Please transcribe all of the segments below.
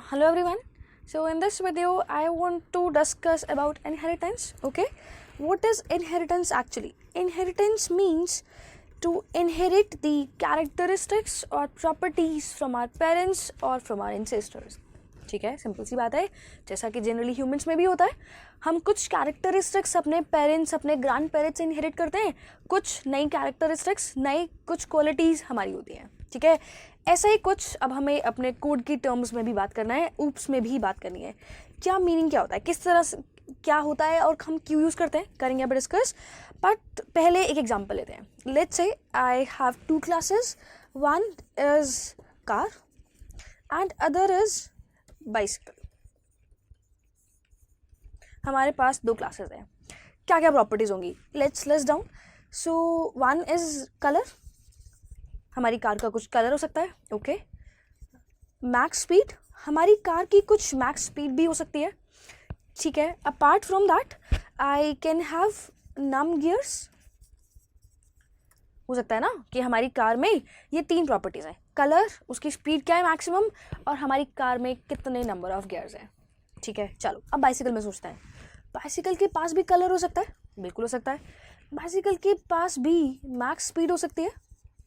Hello everyone. So in this video I want to discuss about inheritance. Okay, what is inheritance actually? Inheritance means to inherit the characteristics or properties from our parents or from our ancestors. ठीक है, simple सी बात है. जैसा कि generally humans में भी होता है, हम कुछ कैरेक्टरिस्टिक्स अपने पेरेंट्स अपने ग्रैंड पेरेंट्स से इनहेरिट करते हैं, कुछ नई कैरेक्टरिस्टिक्स नई कुछ क्वालिटीज़ हमारी होती हैं. ठीक है, ऐसा ही कुछ अब हमें अपने कोड की टर्म्स में भी बात करना है, ऊप्स में भी बात करनी है. क्या मीनिंग क्या होता है, किस तरह से क्या होता है और हम क्यों यूज़ करते हैं, करेंगे अब डिस्कस. बट पहले एक एग्जांपल लेते हैं. Let's say I have two classes, one is car and other is bicycle. हमारे पास दो क्लासेस हैं. क्या क्या प्रॉपर्टीज़ होंगी, let's list down. So one is colour, हमारी कार का कुछ कलर हो सकता है. ओके, मैक्स स्पीड, हमारी कार की कुछ मैक्स स्पीड भी हो सकती है. ठीक है, apart from that I can have num gears. हो सकता है ना कि हमारी कार में ये तीन प्रॉपर्टीज़ हैं, कलर, उसकी स्पीड क्या है मैक्सिमम, और हमारी कार में कितने नंबर ऑफ गियर्स हैं. ठीक है, चलो अब बाइसिकल में सोचते हैं. बाइसिकल के पास भी कलर हो सकता है, बिल्कुल हो सकता है. बाइसिकल के पास भी मैक्स स्पीड हो सकती है,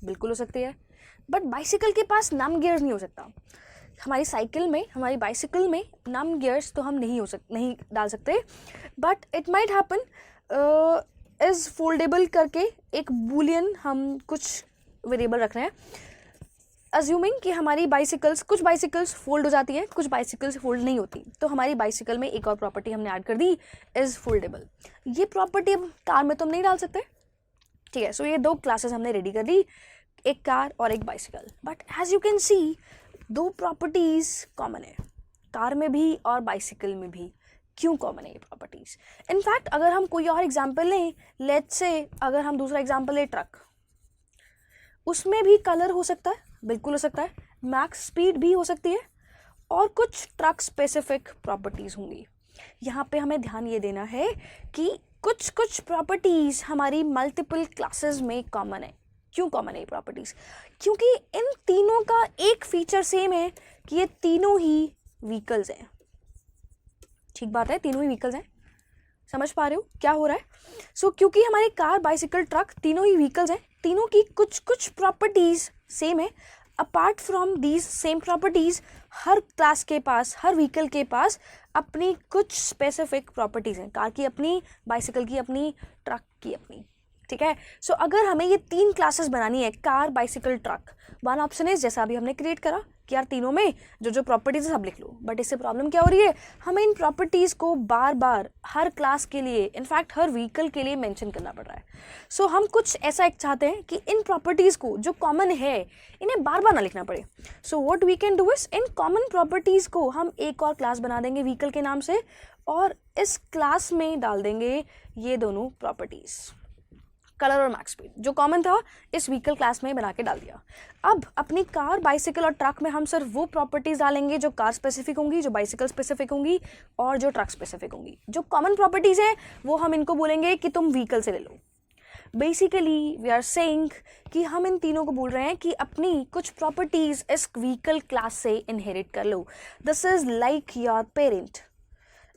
बिल्कुल हो सकती है. बट बाइसिकल के पास नम गियर्स नहीं हो सकता. हमारी बाइसिकल में नम गियर्स तो हम नहीं डाल सकते. But it might happen is foldable करके एक बूलियन हम कुछ वेरिएबल रख रहे हैं, अज्यूमिंग कि हमारी कुछ बाइसिकल्स फोल्ड हो जाती हैं, कुछ बाइसिकल्स फोल्ड नहीं होती. तो हमारी बाइसिकल में एक और प्रॉपर्टी हमने ऐड कर दी, इज़ फोल्डेबल. ये प्रॉपर्टी अब कार में तो हम नहीं डाल सकते. ठीक है, सो ये दो क्लासेस हमने रेडी कर ली, एक कार और एक bicycle. But as you can see दो प्रॉपर्टीज़ कॉमन है, कार में भी और बाइसिकल में भी. क्यों कॉमन है ये प्रॉपर्टीज़? इनफैक्ट अगर हम कोई और एग्जांपल लें, लेट्स से अगर हम दूसरा एग्जांपल लें ट्रक, उसमें भी कलर हो सकता है, बिल्कुल हो सकता है. मैक्स स्पीड भी हो सकती है और कुछ ट्रक स्पेसिफिक प्रॉपर्टीज़ होंगी. यहाँ पे हमें ध्यान ये देना है कि कुछ कुछ प्रॉपर्टीज़ हमारी मल्टीपल क्लासेस में कॉमन है. क्यों कॉमन है ये प्रॉपर्टीज़? क्योंकि इन तीनों का एक फीचर सेम है कि ये तीनों ही व्हीकल्स हैं. ठीक बात है, तीनों ही व्हीकल्स हैं. समझ पा रहे हो क्या हो रहा है? सो क्योंकि हमारे कार बाइसिकल ट्रक तीनों ही व्हीकल्स हैं, तीनों की कुछ कुछ प्रॉपर्टीज़ सेम है. Apart from these same properties her class के पास, हर व्हीकल के पास अपनी कुछ स्पेसिफिक प्रॉपर्टीज़ हैं. कार की अपनी, बाइसिकल की अपनी, ट्रक की अपनी. ठीक है, सो अगर हमें ये तीन क्लासेस बनानी है, car bicycle truck, one option is जैसा अभी हमने क्रिएट करा कि यार तीनों में जो जो प्रॉपर्टीज़ है सब लिख लो. बट इससे प्रॉब्लम क्या हो रही है, हमें इन प्रॉपर्टीज़ को बार बार हर क्लास के लिए, इनफैक्ट हर व्हीकल के लिए मेंशन करना पड़ रहा है. सो हम कुछ ऐसा एक चाहते हैं कि इन प्रॉपर्टीज़ को जो कॉमन है इन्हें बार बार ना लिखना पड़े. So what we can do is इन कॉमन प्रॉपर्टीज़ को हम एक और क्लास बना देंगे व्हीकल के नाम से, और इस क्लास में डाल देंगे ये दोनों प्रॉपर्टीज़, कलर और मैक्स स्पीड. जो कॉमन था इस व्हीकल क्लास में बना के डाल दिया. अब अपनी कार बाइसिकल और ट्रक में हम सिर्फ वो प्रॉपर्टीज़ डालेंगे जो कार स्पेसिफिक होंगी, जो बाइसिकल स्पेसिफिक होंगी और जो ट्रक स्पेसिफिक होंगी. जो कॉमन प्रॉपर्टीज़ हैं वो हम इनको बोलेंगे कि तुम व्हीकल से ले लो. बेसिकली वी आर सेइंग कि हम इन तीनों को बोल रहे हैं कि अपनी कुछ प्रॉपर्टीज़ इस व्हीकल क्लास से इनहेरिट कर लो. This is like your parent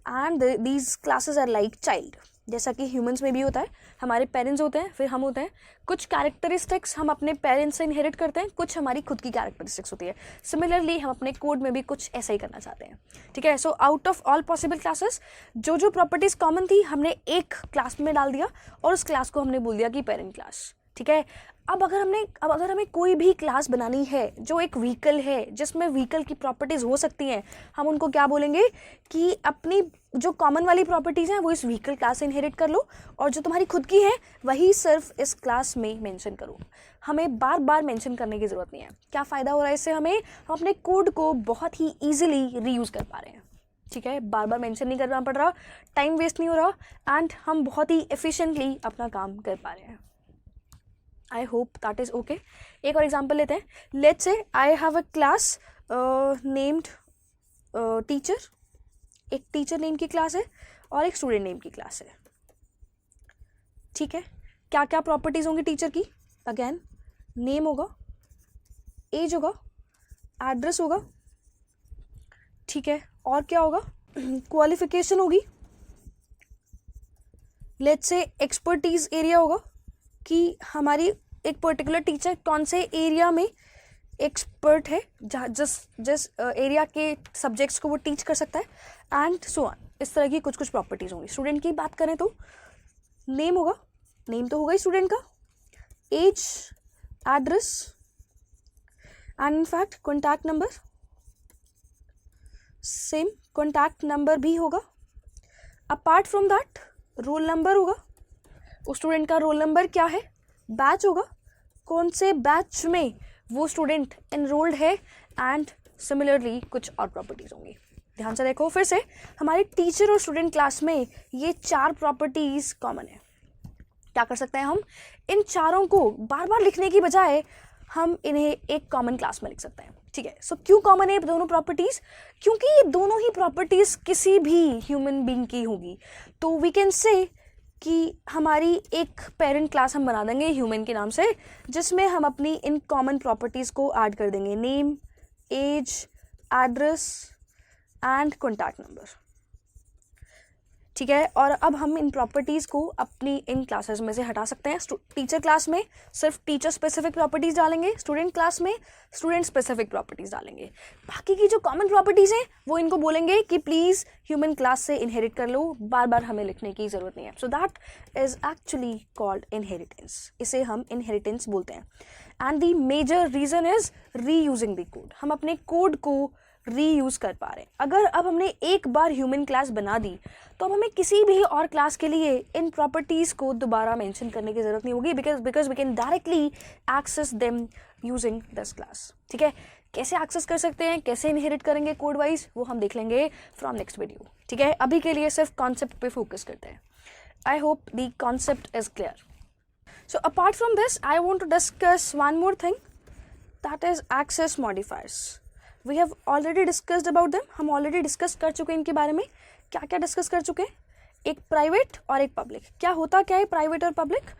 and these classes are like child. जैसा कि ह्यूमंस में भी होता है, हमारे पेरेंट्स होते हैं, फिर हम होते हैं. कुछ कैरेक्टरिस्टिक्स हम अपने पेरेंट्स से इनहेरिट करते हैं, कुछ हमारी खुद की कैरेक्टरिस्टिक्स होती है. सिमिलरली हम अपने कोड में भी कुछ ऐसा ही करना चाहते हैं. ठीक है, so out of all possible classes जो जो प्रॉपर्टीज़ कॉमन थी हमने एक क्लास में डाल दिया और उस क्लास को हमने बोल दिया कि पेरेंट क्लास. ठीक है, अब अगर हमें कोई भी क्लास बनानी है जो एक व्हीकल है, जिसमें व्हीकल की प्रॉपर्टीज़ हो सकती हैं, हम उनको क्या बोलेंगे कि अपनी जो कॉमन वाली प्रॉपर्टीज़ हैं वो इस व्हीकल क्लास से इनहेरिट कर लो, और जो तुम्हारी खुद की हैं वही सिर्फ इस क्लास में मेंशन करो. हमें बार बार मेंशन करने की ज़रूरत नहीं है. क्या फ़ायदा हो रहा है इससे हमें, हम अपने कोड को बहुत ही ईजिली रीयूज़ कर पा रहे हैं. ठीक है, बार बार मेंशन नहीं करना पड़ रहा, टाइम वेस्ट नहीं हो रहा, एंड हम बहुत ही एफिशिएंटली अपना काम कर पा रहे हैं. I hope that is okay. एक और एग्जाम्पल लेते हैं. Let's say I have a class named teacher. एक टीचर नेम की क्लास है और एक स्टूडेंट नेम की क्लास है. ठीक है, क्या क्या प्रॉपर्टीज़ होंगी टीचर की? अगेन नेम होगा, एज होगा, एड्रेस होगा. ठीक है, और क्या होगा, क्वालिफिकेशन होगी, लेट्स से एक्सपर्टीज एरिया होगा कि हमारी एक पर्टिकुलर टीचर कौन से एरिया में एक्सपर्ट है, जहाँ जिस एरिया के सब्जेक्ट्स को वो टीच कर सकता है, एंड सो ऑन। इस तरह की कुछ कुछ प्रॉपर्टीज होंगी। स्टूडेंट की बात करें तो नेम होगा, नेम तो होगा ही स्टूडेंट का, age, address and in fact contact number, same contact number भी होगा। Apart from that roll number होगा, उस स्टूडेंट का रोल नंबर क्या है, बैच होगा, कौन से बैच में वो स्टूडेंट एनरोल्ड है, एंड सिमिलरली कुछ और प्रॉपर्टीज होंगी। ध्यान से देखो फिर से, हमारे टीचर और स्टूडेंट क्लास में ये 4 प्रॉपर्टीज कॉमन है। क्या कर सकते हैं हम, इन चारों को बार बार लिखने की बजाय हम इन्हें एक कॉमन क्लास में लिख सकते हैं। ठीक है, सो क्यों कॉमन है दोनों प्रॉपर्टीज, क्योंकि ये दोनों ही प्रॉपर्टीज किसी भी ह्यूमन बीइंग की होगी। तो वी कैन से कि हमारी एक पेरेंट क्लास हम बना देंगे ह्यूमन के नाम से, जिसमें हम अपनी इन कॉमन प्रॉपर्टीज़ को ऐड कर देंगे, name, age, address and contact number. ठीक है, और अब हम इन प्रॉपर्टीज़ को अपनी इन क्लासेस में से हटा सकते हैं। टीचर क्लास में सिर्फ टीचर स्पेसिफिक प्रॉपर्टीज़ डालेंगे, स्टूडेंट क्लास में स्टूडेंट स्पेसिफिक प्रॉपर्टीज़ डालेंगे। बाकी की जो कॉमन प्रॉपर्टीज़ हैं वो इनको बोलेंगे कि प्लीज़ ह्यूमन क्लास से इनहेरिट कर लो, बार बार हमें लिखने की ज़रूरत नहीं है। So that is actually called inheritance, इसे हम इनहेरिटेंस बोलते हैं। And the major reason is reusing the code, हम अपने कोड को रीयूज़ कर पा रहे हैं। अगर अब हमने एक बार ह्यूमन क्लास बना दी तो अब हमें किसी भी और क्लास के लिए इन प्रॉपर्टीज़ को दोबारा मेंशन करने की ज़रूरत नहीं होगी, because we can directly access them using this class. ठीक है, कैसे एक्सेस कर सकते हैं, कैसे इनहेरिट करेंगे कोड वाइज, वो हम देख लेंगे फ्रॉम नेक्स्ट वीडियो। ठीक है, अभी के लिए सिर्फ कॉन्सेप्ट पे फोकस करते हैं। I hope the concept is clear. So apart from this I want to discuss one more thing, that is access modifiers. We have already discussed about them, हम ऑलरेडी डिस्कस कर चुके हैं इनके बारे में। क्या क्या डिस्कस कर चुके हैं, एक प्राइवेट और एक पब्लिक। क्या होता क्या है प्राइवेट और पब्लिक,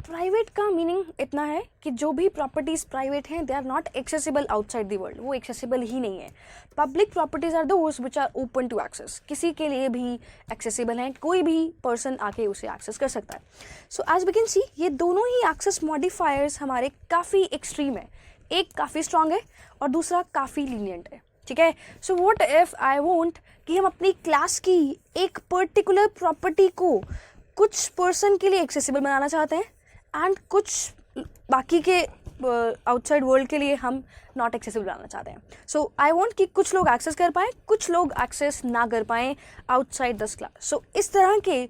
प्राइवेट का मीनिंग इतना है कि जो भी प्रॉपर्टीज़ प्राइवेट हैं they are not accessible outside the world, वो एक्सेसिबल ही नहीं है। Public properties are those which are open to access, किसी के लिए भी एक्सेसिबल हैं, कोई भी पर्सन आके उसे एक्सेस कर सकता है। So as we can see ये दोनों ही एक्सेस मॉडिफायर्स हमारे काफ़ी एक्सट्रीम है, एक काफ़ी स्ट्रांग है और दूसरा काफ़ी लीनियंट है। ठीक है, so what if I want कि हम अपनी क्लास की एक पर्टिकुलर प्रॉपर्टी को कुछ पर्सन के लिए एक्सेसिबल बनाना चाहते हैं एंड कुछ बाकी के आउटसाइड वर्ल्ड के लिए हम नॉट एक्सेसिबल बनाना चाहते हैं। सो आई वांट कि कुछ लोग एक्सेस कर पाएँ, कुछ लोग एक्सेस ना कर पाएँ आउटसाइड दिस क्लास। सो इस तरह के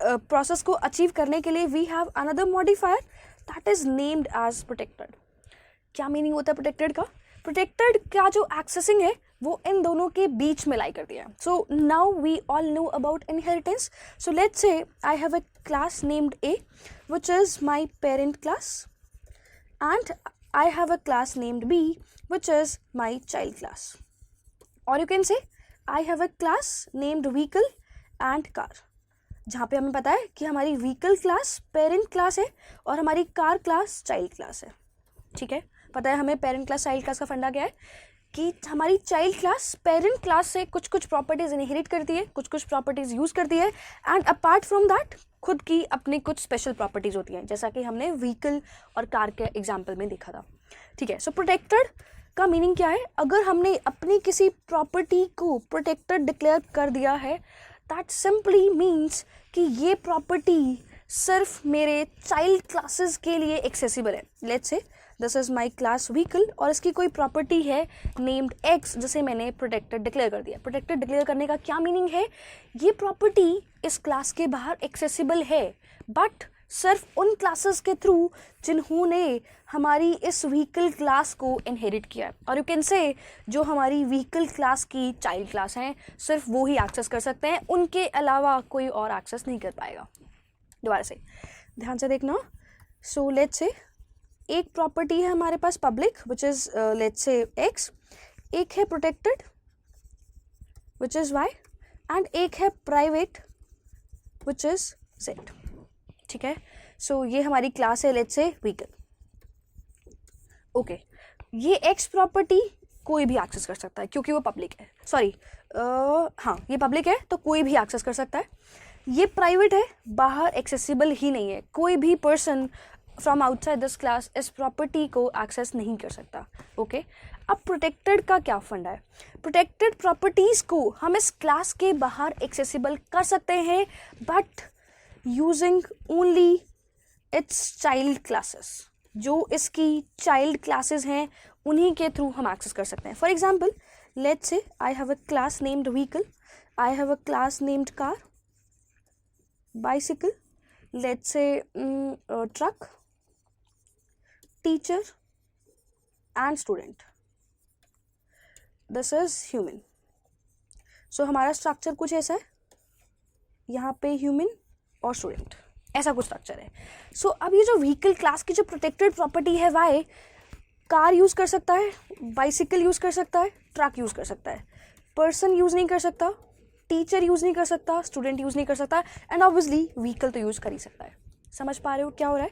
प्रोसेस को अचीव करने के लिए we have another modifier that is named as protected. क्या मीनिंग होता है प्रोटेक्टेड का, प्रोटेक्टेड का जो एक्सेसिंग है वो इन दोनों के बीच में लाई करती है। So now we all know about inheritance. So let's say I have a class named A which is my parent class and I have a class named B which is my child class, और you can say I have a class named vehicle and car, जहाँ पे हमें पता है कि हमारी vehicle class parent class है और हमारी कार क्लास चाइल्ड क्लास है। ठीक है, पता है हमें पेरेंट क्लास चाइल्ड क्लास का फंडा क्या है कि हमारी चाइल्ड क्लास पेरेंट क्लास से कुछ कुछ प्रॉपर्टीज़ इनहेरिट करती है, कुछ कुछ प्रॉपर्टीज़ यूज़ करती है, एंड अपार्ट फ्रॉम दैट खुद की अपनी कुछ स्पेशल प्रॉपर्टीज़ होती हैं, जैसा कि हमने व्हीकल और कार के एग्जाम्पल में देखा था। ठीक है, सो प्रोटेक्टेड का मीनिंग क्या है, अगर हमने अपनी किसी प्रॉपर्टी को प्रोटेक्टेड डिक्लेयर कर दिया है दैट सिंपली मीन्स कि ये प्रॉपर्टी सिर्फ मेरे चाइल्ड क्लासेस के लिए एक्सेसिबल है। Let's say this is my class vehicle और इसकी कोई प्रॉपर्टी है नेम्ड एक्स जिसे मैंने प्रोटेक्टेड डिक्लेयर कर दिया। प्रोटेक्टेड डिक्लेयर करने का क्या मीनिंग है, ये प्रॉपर्टी इस क्लास के बाहर एक्सेसिबल है बट सिर्फ उन क्लासेस के थ्रू जिन्होंने हमारी इस व्हीकल क्लास को इनहेरिट किया है, और यू कैन से जो हमारी व्हीकल क्लास की चाइल्ड क्लास हैं सिर्फ वो ही एक्सेस कर सकते हैं, उनके अलावा कोई और एक्सेस नहीं कर पाएगा। दोबारा से ध्यान से देखना। सो लेट्स से एक प्रॉपर्टी है हमारे पास public which is let's say X, एक है protected which is Y, and एक है प्राइवेट विच इज जेड। ठीक है, सो ये हमारी क्लास है लेट्स से व्हीकल। ओके, ये एक्स प्रॉपर्टी कोई भी एक्सेस कर सकता है क्योंकि वो पब्लिक है, सॉरी हाँ ये पब्लिक है तो कोई भी एक्सेस कर सकता है। ये प्राइवेट है, बाहर एक्सेसिबल ही नहीं है, कोई भी person from outside this class इस प्रॉपर्टी को एक्सेस नहीं कर सकता। ओके अब प्रोटेक्टेड का क्या फंडा है? प्रोटेक्टेड प्रॉपर्टीज़ को हम इस क्लास के बाहर एक्सेसिबल कर सकते हैं but using only it's child classes. जो इसकी चाइल्ड क्लासेस हैं उन्हीं के थ्रू हम एक्सेस कर सकते हैं। For example let's say I have a class named vehicle, I have a class named car, bicycle, let's say truck, teacher and student. This is human. So हमारा structure कुछ ऐसा है, यहाँ पे ह्यूमन और स्टूडेंट, ऐसा कुछ स्ट्रक्चर है। सो अब ये जो व्हीकल क्लास की जो प्रोटेक्टेड प्रॉपर्टी है वाई कार यूज़ कर सकता है, बाइसिकल यूज़ कर सकता है, ट्रक यूज़ कर सकता है, पर्सन यूज़ नहीं कर सकता, टीचर यूज़ नहीं कर सकता, स्टूडेंट यूज़ नहीं कर सकता एंड ऑब्वियसली व्हीकल तो यूज़ कर ही सकता है। समझ पा रहे हो क्या हो रहा है?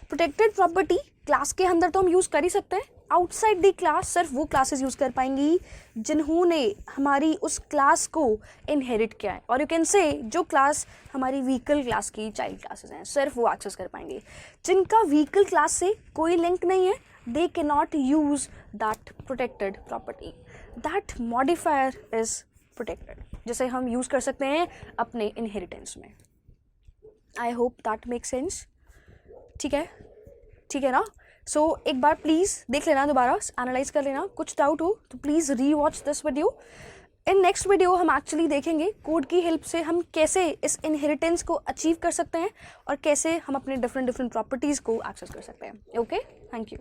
प्रोटेक्टेड प्रॉपर्टी क्लास के अंदर तो हम यूज़ कर ही सकते हैं, आउटसाइड द क्लास सिर्फ वो क्लासेस यूज़ कर पाएंगी जिन्होंने हमारी उस क्लास को इनहेरिट किया है, और यू कैन से जो क्लास हमारी व्हीकल क्लास की चाइल्ड क्लासेस हैं सिर्फ वो एक्सेस कर पाएंगे। जिनका व्हीकल क्लास से कोई लिंक नहीं है they can not use that protected property. That modifier is protected, जिसे हम यूज़ कर सकते हैं अपने इनहेरिटेंस में। I hope that make sense. ठीक है ना? सो एक बार प्लीज़ देख लेना, दोबारा एनालाइज कर लेना, कुछ डाउट हो तो प्लीज़ री watch this video. In next video हम एक्चुअली देखेंगे कोड की हेल्प से हम कैसे इस इनहेरिटेंस को अचीव कर सकते हैं और कैसे हम अपने डिफरेंट प्रॉपर्टीज़ को एक्सेस कर सकते हैं। Okay, thank you.